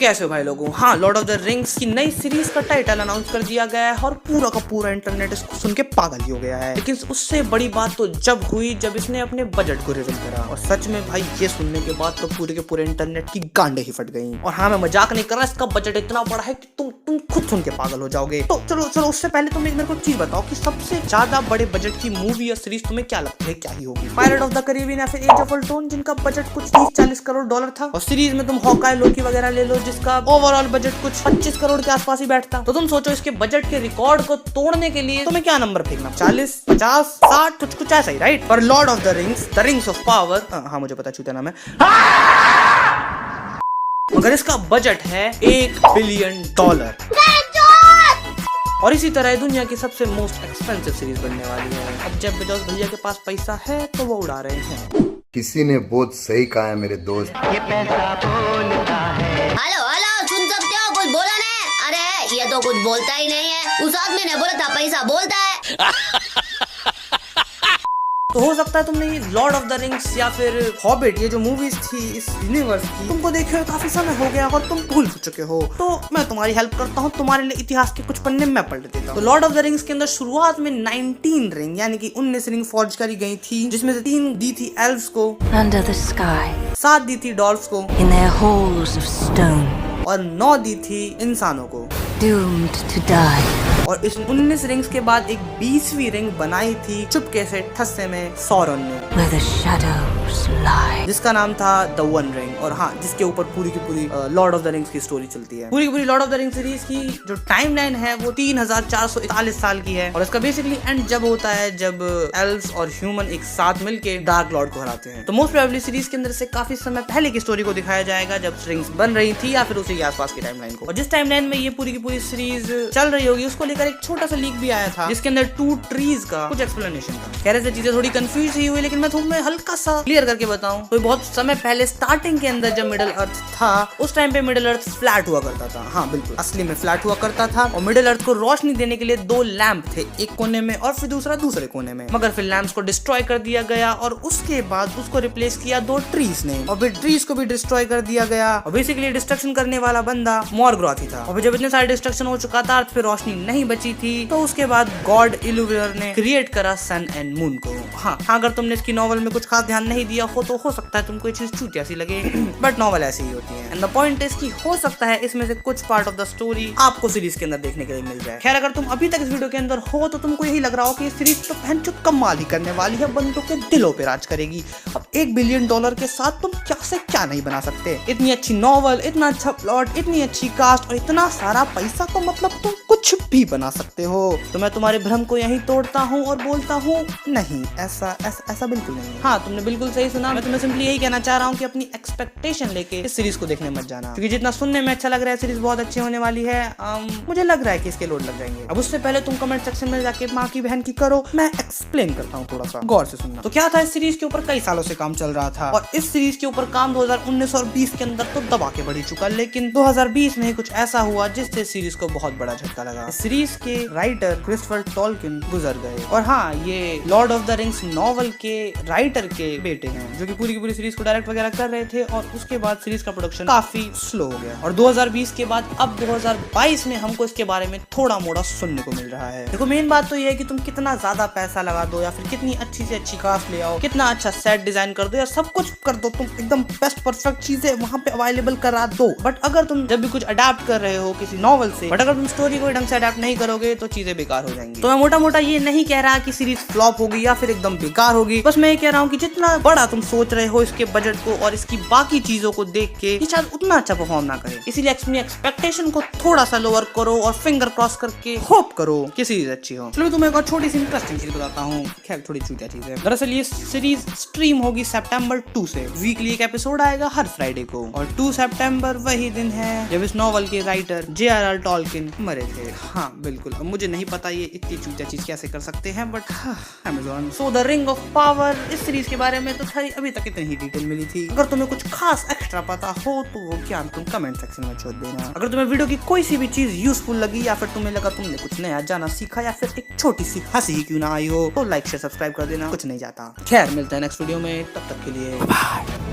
कैसे हो भाई लोगों। हाँ, लॉर्ड ऑफ द रिंग्स की नई सीरीज का टाइटल अनाउंस कर दिया गया है और पूरा का पूरा इंटरनेट इसको सुन के पागल ही हो गया है। लेकिन उससे बड़ी बात तो जब हुई जब इसने अपने बजट को रिवील करा, और सच में भाई ये सुनने के बाद तो पूरे के पूरे इंटरनेट की गांडें ही फट गई। और हाँ, मैं मजाक नहीं कर रहा, इसका बजट इतना बड़ा है कि तुम खुद सुन के पागल हो जाओगे। तो चलो उससे पहले तुम एक मेरे को चीज बताओ कि सबसे ज्यादा बड़े बजट की मूवी या सीरीज तुम्हें क्या लगता है क्या ही होगी? पायरेट ऑफ द कैरिबियन या फिर एज ऑफ अल्ट्रॉन, जिनका बजट कुछ 30-40 करोड़ डॉलर था, और सीरीज में तुम हॉकाई, लोकी वगैरह ले लो जिसका ओवरऑल बजट कुछ 25 करोड़ के आसपास ही बैठता। तो तुम सोचो इसके बजट के रिकॉर्ड को तोड़ने के लिए तुम्हें क्या नंबर फेंकना, 40, 50, 60, कुछ ऐसा ही, राइट? पर Lord of the rings of power, हाँ मुझे पता चूतिया नाम है, मगर इसका बजट है $1 बिलियन। और इसी तरह दुनिया की सबसे मोस्ट एक्सपेंसिव सीरीज बनने वाली है। अब जब बेजोस भैया के पास पैसा है तो वो उड़ा रहे हैं। किसी ने बहुत सही कहा है मेरे दोस्त, ये पैसा बोलता है। हेलो सुन सकते हो? कुछ बोला नहीं? अरे ये तो कुछ बोलता ही नहीं है। उस आदमी ने बोला था पैसा बोलता है। तो हो सकता है तुमने ये लॉर्ड ऑफ द रिंग्स या फिर हॉबिट, ये जो मूवीज थी इस यूनिवर्स की, तुमको देखे हुए काफी समय हो गया और तुम भूल चुके हो। तो मैं तुम्हारी हेल्प करता हूँ, तुम्हारे लिए इतिहास के कुछ पन्ने मैं पलट देता हूँ। तो लॉर्ड ऑफ द रिंग्स के अंदर शुरुआत में 19 रिंग यानी कि 19 रिंग फॉर्ज करी गई थी, जिसमें से 3 दी थी एल्व्स को, Under the sky, 7 दी थी डॉल्फ्स को, in their halls of stone, और 9 दी थी इंसानों को, doomed to die. और इस 19 रिंग्स के बाद एक 20वीं रिंग बनाई थी चुपके से ठस्से में सौरन ने, Where the shadows lie. जिसका नाम था द वन रिंग। और हाँ, जिसके ऊपर पूरी की पूरी लॉर्ड ऑफ द रिंग्स की स्टोरी चलती है। पूरी की पूरी Lord of the rings series की जो टाइमलाइन है वो 3441 साल की है, और इसका बेसिकली एंड जब होता है जब एल्व्स और ह्यूमन एक साथ मिलके डार्क लॉर्ड को हराते हैं। तो मोस्ट प्रोबेबली सीरीज के अंदर से काफी समय पहले की स्टोरी को दिखाया जाएगा जब रिंग्स बन रही थी, या फिर उसी के आसपास की टाइमलाइन को। और जिस टाइमलाइन में ये पूरी की पूरी सीरीज चल रही होगी उसको लेकर एक छोटा सा लीक भी आया था, जिसके अंदर 2 ट्रीज का कुछ एक्सप्लेनेशन था। कह रहे थे चीजें थोड़ी कंफ्यूज ही हुई, लेकिन मैं तुम्हें हल्का सा क्लियर करके बताऊं तो बहुत समय पहले स्टार्टिंग के अंदर जब मिडिल अर्थ था उस टाइम पे मिडिल अर्थ फ्लैट हुआ करता था। हाँ बिल्कुल, असली में फ्लैट हुआ करता था, और मिडिल अर्थ को रोशनी देने के लिए 2 लैंप थे, एक कोने में और फिर दूसरा दूसरे कोने में। मगर फिर लैंप्स को डिस्ट्रॉय कर दिया गया और उसके बाद उसको रिप्लेस किया 2 ट्रीज ने, और फिर ट्रीज को भी डिस्ट्रॉय कर दिया गया। और बेसिकली डिस्ट्रक्शन करने वाला बंदा मॉर्ग्रॉथ ही था। और जब इतने सारे डिस्ट्रक्शन हो चुका था, अर्थ पे रोशनी नहीं बची थी, तो उसके बाद गॉड इल्यूमिनर ने क्रिएट करा सन एंड मून को। हाँ, अगर तुमने इसकी नॉवल में कुछ खास ध्यान नहीं दिया हो तो हो सकता है तुमको ये चीज चूतिया सी लगे, बट नॉवल ऐसी ही होती है। एंड द पॉइंट इज कि हो सकता है इसमें से कुछ पार्ट ऑफ द स्टोरी आपको सीरीज के अंदर देखने के लिए मिल जाए। खैर, अगर तुम अभी तक इस वीडियो के अंदर हो तो तुमको यही लग रहा हो कि ये सीरीज तो भैंचो कमाल ही करने वाली है, बंदों के दिलों पे राज करेगी। अब $1 बिलियन के साथ तुम क्या से क्या नहीं बना सकते। इतनी अच्छी नॉवल, इतना अच्छा प्लॉट, इतनी अच्छी कास्ट और इतना सारा पैसा, तो मतलब तुम कुछ भी बना सकते हो। तो मैं तुम्हारे भ्रम को यहीं तोड़ता हूँ और बोलता हूँ नहीं, ऐसा बिल्कुल नहीं। हाँ, तुमने बिल्कुल सही सुना। मैं तुम्हें सिंपली यही कहना चाह रहा हूँ कि अपनी एक्सपेक्टेशन लेके इस सीरीज को देखने मत जाना, क्योंकि जितना सुनने में अच्छा लग रहा है सीरीज बहुत अच्छी होने वाली है, मुझे लग रहा है कि इसके लोड लग जाएंगे। अब उससे पहले तुम कमेंट सेक्शन में जाके माँ की बहन की करो, मैं एक्सप्लेन करता हूँ, थोड़ा सा गौर से सुनना। तो क्या था, इस सीरीज के ऊपर कई सालों से काम चल रहा था, और इस सीरीज के ऊपर काम 2019 और 20 के अंदर तो दबा के बढ़ी चुका, लेकिन 2020 में कुछ ऐसा हुआ जिससे सीरीज को बहुत बड़ा झटका लगा। इस सीरीज के राइटर क्रिस्टोफर टॉलकिन गुजर गए, और हाँ, ये Lord of the rings novel के राइटर के बेटे हैं, जो कि पूरी की पूरी सीरीज को डायरेक्ट वगैरह कर रहे थे, और उसके बाद सीरीज का प्रोडक्शन काफी स्लो हो गया। और 2020 के बाद अब 2022 में हमको इसके बारे में थोड़ा मोड़ा सुनने को मिल रहा है। देखो, मेन बात तो ये है कि तुम कितना ज्यादा पैसा लगा दो, या फिर कितनी अच्छी से अच्छी कास्ट ले आओ, कितना अच्छा सेट डिजाइन कर दो, या सब कुछ कर दो, तुम एकदम बेस्ट परफेक्ट चीजें वहां पे अवेलेबल करा दो। बट अगर तुम जब भी कुछ अडेप्ट कर रहे हो किसी नॉवल से, बट अगर तुम स्टोरी को ढंग से अडेप्ट नहीं करोगे तो चीजें बेकार हो जाएंगी। तो मैं मोटा मोटा ये नहीं कह रहा कि सीरीज फ्लॉप होगी या फिर एकदम बेकार होगी, बस मैं ये कह रहा हूँ कि जितना बड़ा तुम सोच रहे हो इसके बजट को और इसकी बाकी चीजों को देख के, ये शायद उतना अच्छा परफॉर्म ना करे। इसीलिए अपनी एक्सपेक्टेशन को थोड़ा सा लोअर करो और फिंगर क्रॉस करके होप करो कि सीरीज अच्छी हो। चलो मैं तुम्हें एक छोटी सी इंटरेस्टिंग चीज बताता हूँ, खैर थोड़ी चूतिया चीज है। दरअसल ये सीरीज स्ट्रीम होगी सितंबर 2 से। वीकली एक एपिसोड आएगा हर फ्राइडे को, और 2 सितंबर वही दिन है जब इस नॉवल के राइटर J.R.R. टॉलकिन मरे थे। हाँ बिल्कुल, अब मुझे नहीं पता ये इतनी चूतिया चीज कैसे कर सकते हैं, but Amazon. So the ring of power, इस सीरीज के बारे में तो खैर अभी तक इतनी ही डिटेल मिली थी। अगर तुम्हें कुछ खास एक्स्ट्रा पता हो तो वो ज्ञान तुम कमेंट सेक्शन में छोड़ देना। अगर तुम्हें वीडियो की कोई सी भी चीज यूजफुल लगी, या फिर तुम्हें लगा तुमने कुछ नया जाना सीखा, या फिर एक छोटी सी हंसी ही क्यों ना आई हो, तो लाइक शेयर सब्सक्राइब कर देना, कुछ नहीं जाता। खैर, मिलते हैं नेक्स्ट वीडियो में, तब तक के लिए बाय।